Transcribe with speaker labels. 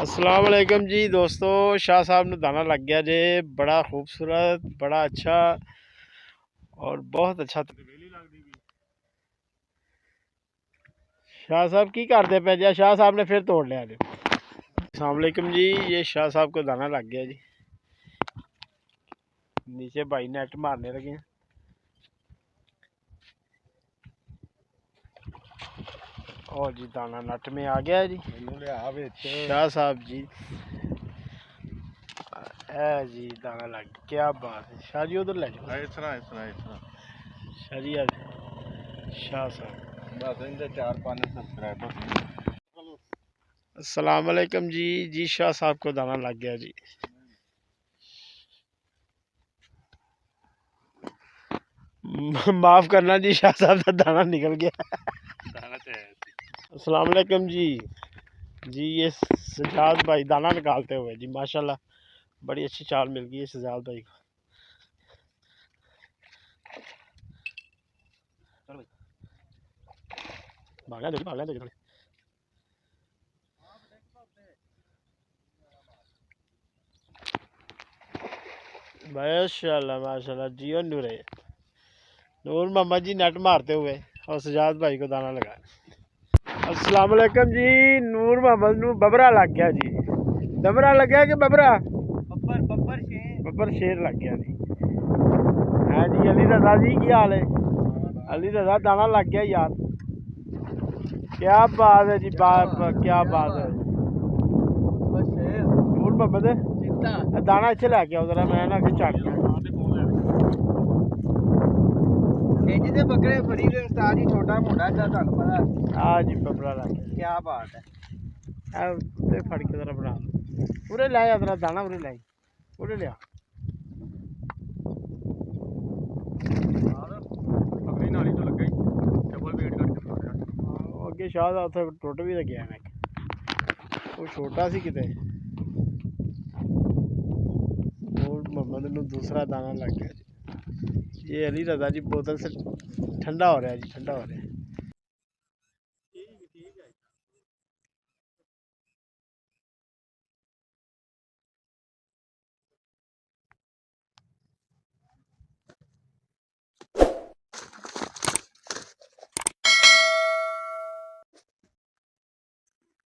Speaker 1: अस्सलाम वालेकुम जी दोस्तों, शाह साहब ने दाना लग गया जे। बड़ा खूबसूरत, बड़ा अच्छा और बहुत अच्छा। शाह साहब की करते पे जी? शाह साहब ने फिर तोड़ लिया जी। अस्सलाम वालेकुम जी, ये शाह साहब को दाना लग गया जी। नीचे भाई नेट मारने लगे हैं। और जी दाना नट में आ गया जी। शाह साहब जी है जी, दाना लग गया। क्या बात है शाह जी, उधर ले जाओ। शाह जी शाह साहब बस 4-5 सब्सक्राइबर। अस्सलाम वालेकुम जी। जी शाह साहब को दाना लग गया जी। माफ करना जी, शाह साहब का दाना निकल गया। अस्सलाम वालेकुम जी। जी ये सजाद भाई दाना निकालते हुए जी, माशाल्लाह बड़ी अच्छी चाल मिल गई है सजाद भाई को। भागना दो, भागना दो। माशाल्लाह माशाल्लाह, जियो नूर है। नूर मोहम्मद जी नेट मारते हुए और सजाद भाई को दाना लगा। अस्सलाम वालेकुम जी। नूर मोहम्मद नू बबरा लग गया जी। दबरा लग गया कि बबरा? बब्बर शेर लग गया जी। हाँ जी, अली रजा जी की हाल है? अली रजा दाना लग गया यार। क्या बात है जी, क्या बात है। नूर मोहम्मद दाना इतने लैके आओ जरा, मैं ना कि चढ़ गया। बकरे बड़ी उस्ताद जी, छोटा मोटा पता। हाँ जी बबरा लग गया। क्या बात है। फड़ के जरा बना पूरे लाया जरा दाना, पूरे लाई पूरे लिया। अगे शाह उ टुट भी तो गया मैं, वो छोटा सी किते। मोहम्मद नू दूसरा दाना लग गया जी। ये अली रजा जी बोतल से ठंडा हो रहा है जी, ठंडा हो रहा है।